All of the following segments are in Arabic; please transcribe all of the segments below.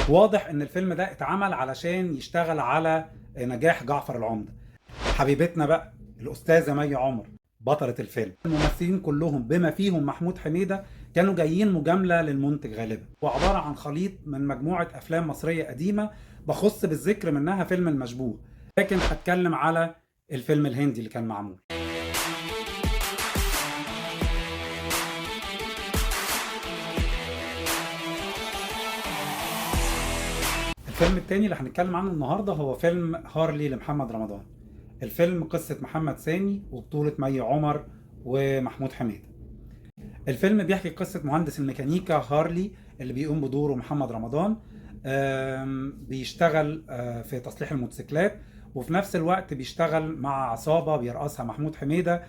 واضح ان الفيلم ده اتعمل علشان يشتغل على نجاح جعفر العمدة. حبيبتنا بقى الأستاذة مي عمر بطلة الفيلم. الممثلين كلهم بما فيهم محمود حميدة كانوا جايين مجاملة للمنتج غالبا، وعبارة عن خليط من مجموعة أفلام مصرية قديمة بخص بالذكر منها فيلم المشبوه، لكن هتكلم على الفيلم الهندي اللي كان معمول. الفيلم التاني اللي هنتكلم عنه النهارده هو فيلم هارلي لمحمد رمضان. الفيلم قصة محمد سامي وبطولة مي عمر ومحمود حميدة. الفيلم بيحكي قصة مهندس الميكانيكا هارلي اللي بيقوم بدوره محمد رمضان. بيشتغل في تصليح الموتوسيكلات، وفي نفس الوقت بيشتغل مع عصابة بيرأسها محمود حميدة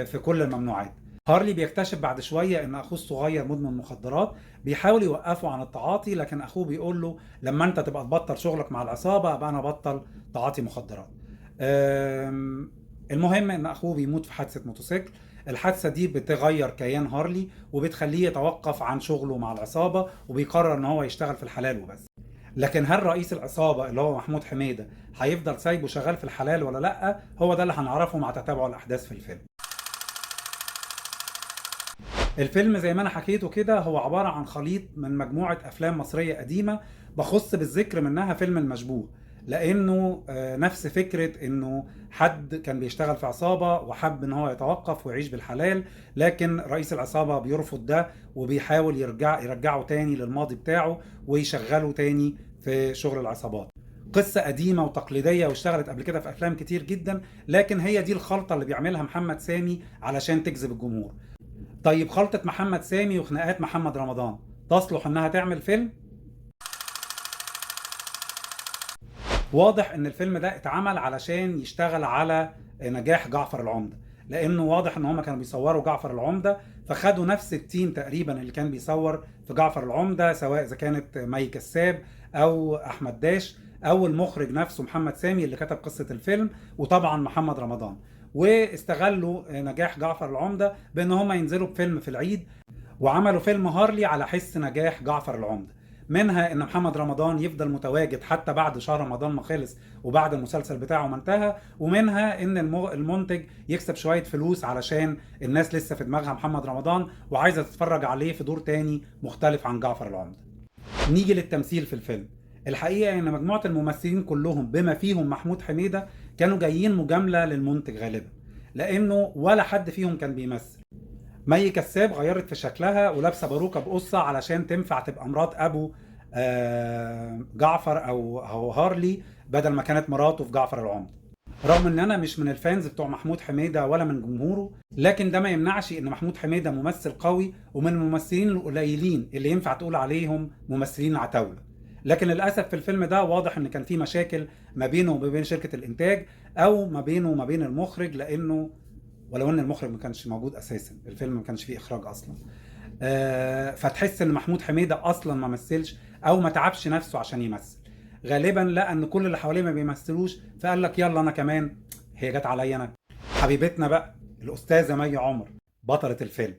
في كل الممنوعات. هارلي بيكتشف بعد شوية ان اخوه الصغير مدمن مخدرات، بيحاول يوقفه عن التعاطي، لكن اخوه بيقول له لما انت تبقى تبطل شغلك مع العصابة ابقى انا بطل تعاطي مخدرات. المهم ان اخوه بيموت في حادثة موتوسيكل. الحادثة دي بتغير كيان هارلي وبتخليه يتوقف عن شغله مع العصابة، وبيقرر ان هو يشتغل في الحلال وبس. لكن هل رئيس العصابة اللي هو محمود حميدة هيفضل سايبه شغال في الحلال ولا لا؟ هو ده اللي هنعرفه مع تتابع الاحداث في الفيلم. الفيلم زي ما انا حكيته كده هو عبارة عن خليط من مجموعة افلام مصرية قديمة بخص بالذكر منها فيلم المشبوه، لانه نفس فكرة انه حد كان بيشتغل في عصابة وحب ان هو يتوقف ويعيش بالحلال، لكن رئيس العصابة بيرفض ده وبيحاول يرجعه تاني للماضي بتاعه ويشغله تاني في شغل العصابات. قصة قديمة وتقليدية واشتغلت قبل كده في أفلام كتير جدا، لكن هي دي الخلطة اللي بيعملها محمد سامي علشان تجذب الجمهور. طيب خلطة محمد سامي وخناقات محمد رمضان تصلح انها تعمل فيلم؟ واضح ان الفيلم ده اتعمل علشان يشتغل على نجاح جعفر العمدة، لانه واضح ان هما كانوا بيصوروا جعفر العمدة، فخدوا نفس التيم تقريبا اللي كان بيصور في جعفر العمدة، سواء اذا كانت مي كساب او احمد داش او المخرج نفسه محمد سامي اللي كتب قصة الفيلم، وطبعا محمد رمضان. واستغلوا نجاح جعفر العمدة بان هم ينزلوا بفيلم في العيد، وعملوا فيلم هارلي على حس نجاح جعفر العمدة. منها ان محمد رمضان يفضل متواجد حتى بعد شهر رمضان ما خلص وبعد المسلسل بتاعه ما انتهى، ومنها ان المنتج يكسب شوية فلوس علشان الناس لسه في دماغها محمد رمضان وعايزة تتفرج عليه في دور تاني مختلف عن جعفر العمدة. نيجي للتمثيل في الفيلم. الحقيقة ان مجموعة الممثلين كلهم بما فيهم محمود حميدة كانوا جايين مجاملة للمنتج غالبا، لانه ولا حد فيهم كان بيمثل. مي كساب غيرت في شكلها ولابسه باروكه بقصه علشان تنفع تبقى مرات ابو جعفر او هارلي، بدل ما كانت مراته في جعفر العمدة. رغم ان انا مش من الفانز بتوع محمود حميدة ولا من جمهوره، لكن ده ما يمنعش ان محمود حميدة ممثل قوي ومن الممثلين القليلين اللي ينفع تقول عليهم ممثلين عتاولة. لكن للاسف في الفيلم ده واضح ان كان في مشاكل ما بينه وما بين شركة الانتاج، او ما بينه وما بين المخرج، لانه ولو ان المخرج ما كانش موجود اساسا، الفيلم ما كانش فيه اخراج اصلا. فتحس ان محمود حميدة اصلا ما مثلش او ما تعبش نفسه عشان يمثل. غالبا لقى ان كل اللي حواليه ما بيمثلوش، فقال لك يلا انا كمان، هي جت عليا انا. حبيبتنا بقى الاستاذة مي عمر بطلة الفيلم.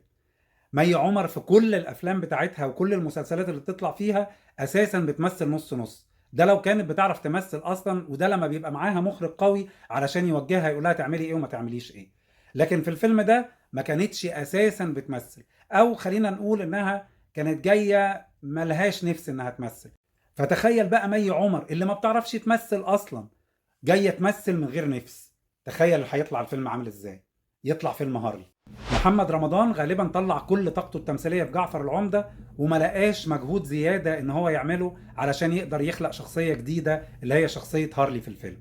مي عمر في كل الافلام بتاعتها وكل المسلسلات اللي بتطلع فيها اساسا بتمثل نص نص، ده لو كانت بتعرف تمثل اصلا، وده لما بيبقى معاها مخرج قوي علشان يوجهها يقول لها تعملي ايه وما تعمليش ايه. لكن في الفيلم ده ما كانتش اساسا بتمثل، او خلينا نقول انها كانت جايه ملهاش نفس انها تمثل. فتخيل بقى مي عمر اللي ما بتعرفش تمثل اصلا جايه تمثل من غير نفس، تخيل هيطلع الفيلم عامل ازاي. يطلع فيلم هارلي. محمد رمضان غالبا طلع كل طاقته التمثيليه في جعفر العمده، وما لقاش مجهود زياده ان هو يعمله علشان يقدر يخلق شخصيه جديده اللي هي شخصيه هارلي في الفيلم.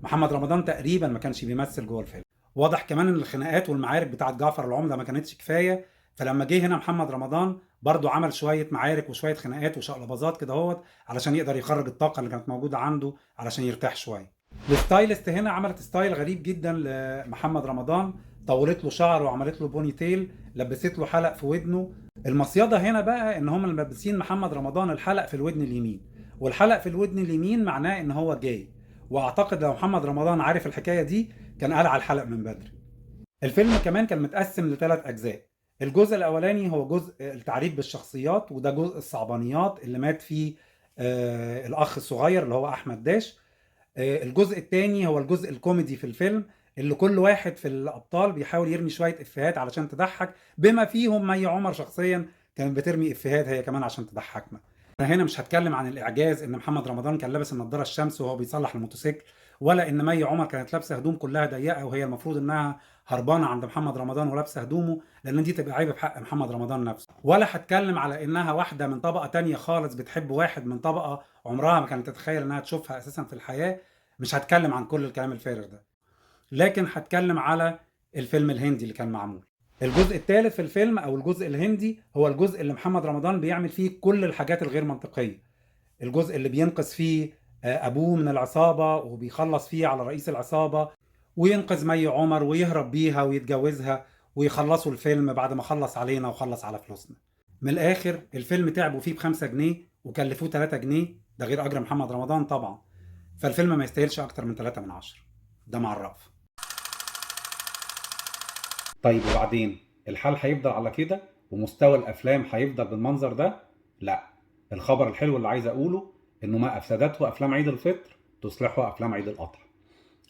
محمد رمضان تقريبا ما كانش بيمثل جوه الفيلم. واضح كمان ان الخناقات والمعارك بتاعت جعفر العمده ما كانتش كفايه، فلما جه هنا محمد رمضان برضو عمل شويه معارك وشويه خناقات وشقلباظات كده هوت علشان يقدر يخرج الطاقه اللي كانت موجوده عنده علشان يرتاح شويه. الستايلست هنا عملت ستايل غريب جدا لمحمد رمضان، طولت له شعره وعملت له بوني تيل، لبست له حلق في ودنه. المصيده هنا بقى ان هم ملبسين محمد رمضان الحلق في الودن اليمين، والحلق في الودن اليمين معناه ان هو جاي، واعتقد لو محمد رمضان عارف الحكايه دي كان قلع الحلق من بدري. الفيلم كمان كان متقسم لثلاث اجزاء. الجزء الاولاني هو جزء التعريف بالشخصيات، وده جزء الصعبانيات اللي مات فيه الاخ الصغير اللي هو احمد داش. الجزء الثاني هو الجزء الكوميدي في الفيلم، اللي كل واحد في الابطال بيحاول يرمي شويه افيهات علشان تضحك، بما فيهم مي عمر شخصيا كانت بترمي افيهات هي كمان عشان تضحكنا. انا هنا مش هتكلم عن الاعجاز ان محمد رمضان كان لابس النضاره الشمس وهو بيصلح الموتوسيكل، ولا ان مي عمر كانت لابسه هدوم كلها ضيقه وهي المفروض انها هربانه عند محمد رمضان ولابسه هدومه، لان دي تبقى عيب في حق محمد رمضان نفسه. ولا هتكلم على انها واحده من طبقه تانية خالص بتحب واحد من طبقه عمرها ما كانت تتخيل انها تشوفها اساسا في الحياه. مش هتكلم عن كل الكلام الفارغ ده، لكن هتكلم على الفيلم الهندي اللي كان معمول. الجزء الثالث في الفيلم او الجزء الهندي هو الجزء اللي محمد رمضان بيعمل فيه كل الحاجات الغير منطقية. الجزء اللي بينقذ فيه ابوه من العصابة وبيخلص فيه على رئيس العصابة، وينقذ مي عمر ويهرب بيها ويتجوزها، ويخلصوا الفيلم بعد ما خلص علينا وخلص على فلوسنا. من الاخر الفيلم تعبوا فيه ب5 جنيه وكلفوه 3 جنيه، ده غير اجر محمد رمضان طبعا. فالفيلم ما يستاهلش اكتر من 3 من 10، ده مع الرأف. طيب وبعدين الحال هيفضل على كده ومستوى الافلام هيفضل بالمنظر ده؟ لا. الخبر الحلو اللي عايز اقوله انه ما افسدته افلام عيد الفطر تصلحه افلام عيد الاضحى.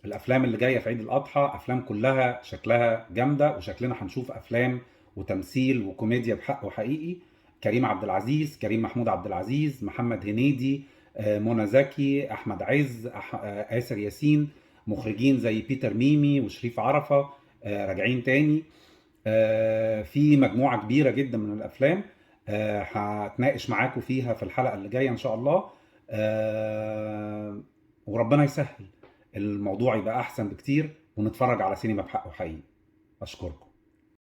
الافلام اللي جايه في عيد الاضحى افلام كلها شكلها جامده، وشكلنا هنشوف افلام وتمثيل وكوميديا بحق وحقيقي. كريم عبد العزيز، كريم محمود عبد العزيز، محمد هنيدي، منى زكي، احمد عز، آسر ياسين، مخرجين زي بيتر ميمي وشريف عرفة راجعين تاني. في مجموعة كبيرة جدا من الأفلام هتناقش معاكم فيها في الحلقة اللي جاية إن شاء الله. وربنا يسهل الموضوع يبقى أحسن بكتير ونتفرج على سينما بحق وحقيقي. أشكركم.